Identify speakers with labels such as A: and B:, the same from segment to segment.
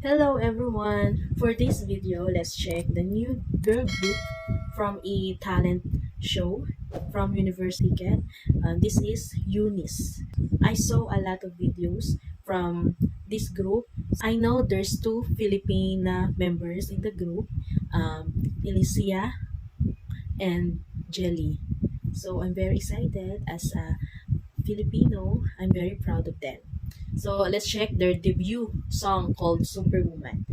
A: Hello everyone! For this video, let's check the new girl group from a talent show from University Get. This is Eunice. I saw a lot of videos from this group. I know there's two Filipina members in the group, Alicia and Jelly. So I'm very excited as a Filipino. I'm very proud of them. So let's check their debut song called Superwoman.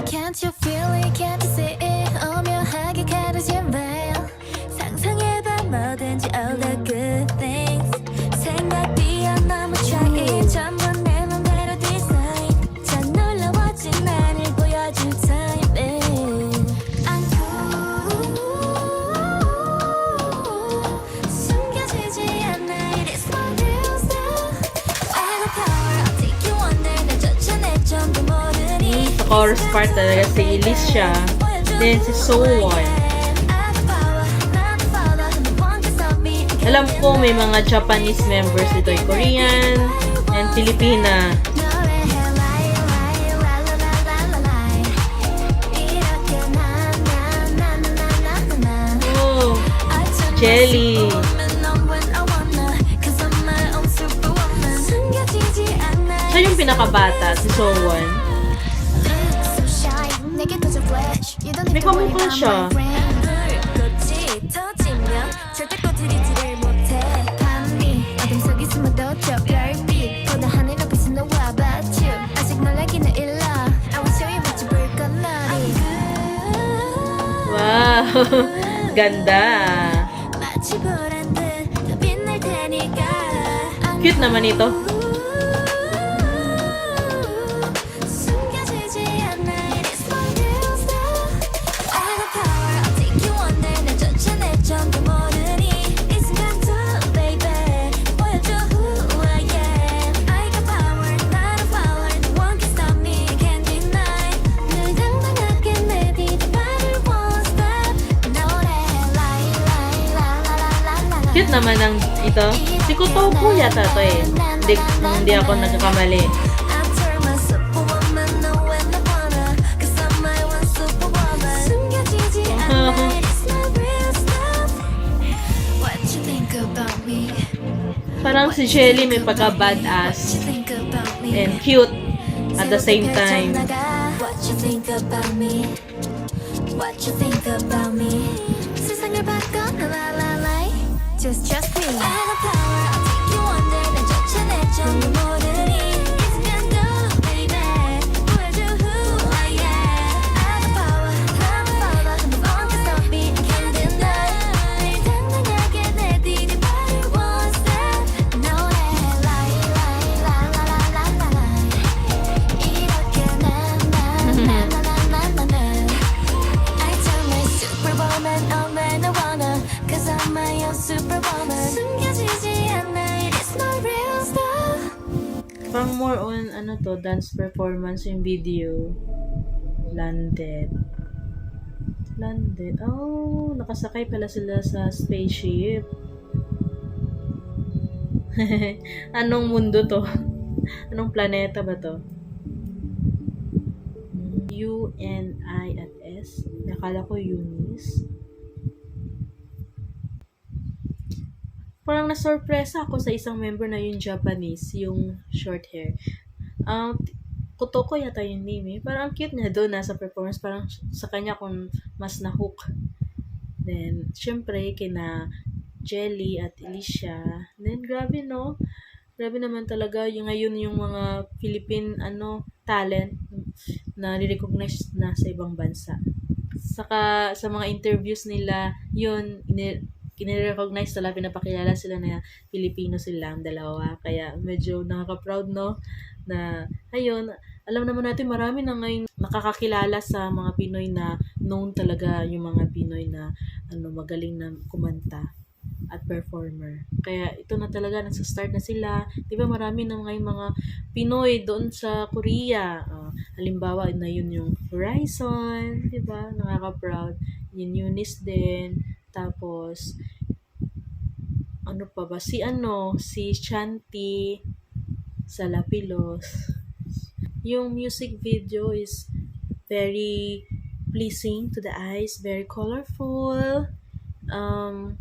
B: Can't you feel it, can't you see it 오묘하게 가려진 veil 상상해봐 뭐든지 all the good things 생각 뛰어넘어 try it 전부 내 맘대로 design 자 놀라워진 나를 보여줄 timing I'm cool 숨겨지지 않아 it is my real stuff I have the power I'll take you under 날 쫓아내 전부 모르니
A: Sa chorus part talaga si Alicia, then si Sowon. Alam ko may mga Japanese members dito, Korean and Filipina. Oh, Jelly. Siya yung pinakabata, si Sowon. May kamukha siya. Wow! Ganda! Cute naman ito. Cute naman ang ito. Si Kotoko yata to eh. Hindi ako nagkakamali. Parang si Jelly may pagka-badass and cute at the same time.
B: What you think about me? What you think about me? 세상을 바꿔 la la la. Just trust me. I have the power. I'll take you under. 날 쫓아내 전부 모르니 이 순간도 baby 보여줘 who I am. I have the power. No one can stop me. I can't deny. 늘 당당하게 내디딘 발을 one step. 노래 lie lie la la la la la la. 이렇게 나나나나나나나. I tell my superwoman all when I wanna. Cause I'm my own superwoman. 숨겨지지 않아, it is my real stuff.
A: Parang more on ano to, dance performance yung video. Landed. Oh, nakasakay pala sila sa spaceship. Anong mundo to? Anong planeta ba to? U, N, I, at S. Nakala ko Eunice. Parang na-surpresa ako sa isang member na yung Japanese, yung short hair. Kotoko yata yung name eh. Parang cute niya doon nasa performance. Parang sa kanya kung mas na-hook. Then, syempre, kina Jelly at Alicia. Then, grabe no? Grabe naman talaga. Yung ngayon yung mga Philippine talent na recognize na sa ibang bansa. Saka sa mga interviews nila, yun, kinirecognize talaga, pinapakilala sila na Pilipino silang dalawa. Kaya medyo nakaka-proud, no? Na, ayun, alam naman natin marami na ngayon nakakakilala sa mga Pinoy na known talaga yung mga Pinoy na magaling na kumanta at performer. Kaya ito na talaga, nasa-start na sila. Di ba marami na ngayon mga Pinoy doon sa Korea. Halimbawa na yun yung Horizon, di ba? Nakaka-proud. Yung Eunice din. Tapos, ano pa ba? Si Shanti sa Lapilos. Yung music video is very pleasing to the eyes, very colorful, um,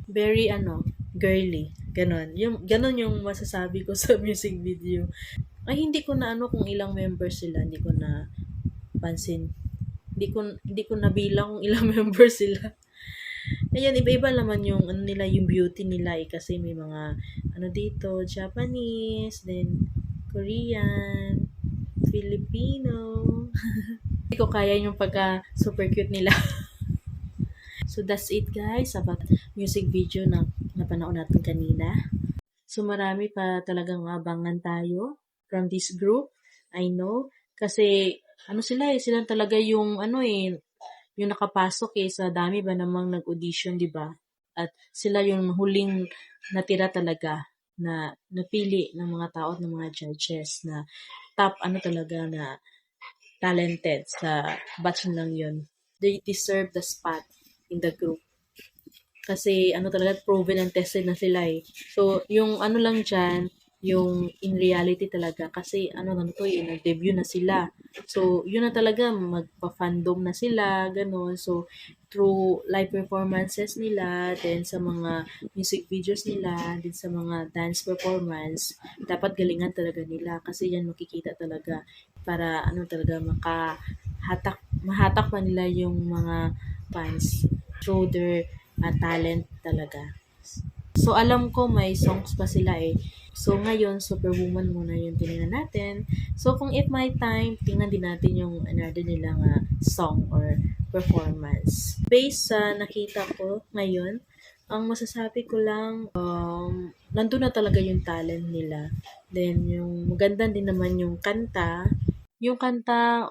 A: very girly. Ganon yung masasabi ko sa music video. Ay, hindi ko na kung ilang members sila, hindi ko na pansin. Hindi ko nabilang kung ilang members sila. Ayan, iba-iba naman yung nila, yung beauty nila kasi may mga dito, Japanese, then Korean, Filipino. Hindi ko kaya yung pagka super cute nila. So that's it guys about music video na napanood natin kanina. So marami pa talagang abangan tayo from this group. I know kasi sila talaga yung yung nakapasok sa dami ba namang nag-audition, 'di ba? At sila yung huling natira talaga na napili ng mga tao at ng mga judges na top talaga na talented sa batch lang yun. They deserve the spot in the group. Kasi talaga proven and tested na sila eh. So, yung lang dyan, yung in reality talaga. Kasi nag-debut na sila. So, yun na talaga, magpa-fandom na sila, ganun. So, through live performances nila, then sa mga music videos nila, then sa mga dance performance, dapat galingan talaga nila. Kasi yan makikita talaga para talaga mahatak pa nila yung mga fans through their talent talaga. So, alam ko may songs pa sila eh. So, ngayon, Superwoman muna yung tinignan natin. So, kung if my time, tingnan din natin yung another nilang song or performance. Based sa nakita ko ngayon, ang masasabi ko lang, nandun na talaga yung talent nila. Then, yung maganda din naman yung kanta. Yung kanta,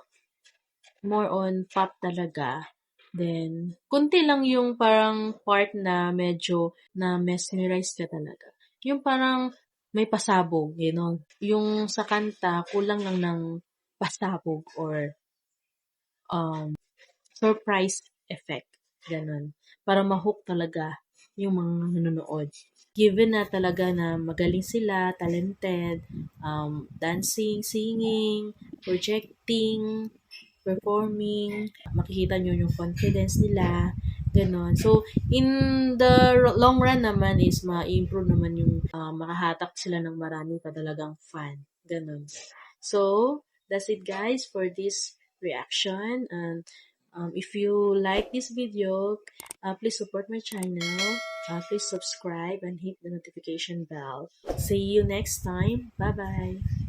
A: more on pop talaga. Then, kunti lang yung parang part na medyo na mesmerize ka talaga. Yung parang may pasabog, Yung sa kanta, kulang lang ng pasabog or surprise effect. Ganon. Para ma-hook talaga yung mga nanonood. Given na talaga na magaling sila, talented, dancing, singing, projecting, performing, makikita nyo yung confidence nila, ganon. So, in the long run naman is ma-improve naman yung makahatak sila ng marami pa talagang fan. Ganon. So, that's it guys for this reaction. And if you like this video, please support my channel. Please subscribe and hit the notification bell. See you next time. Bye-bye.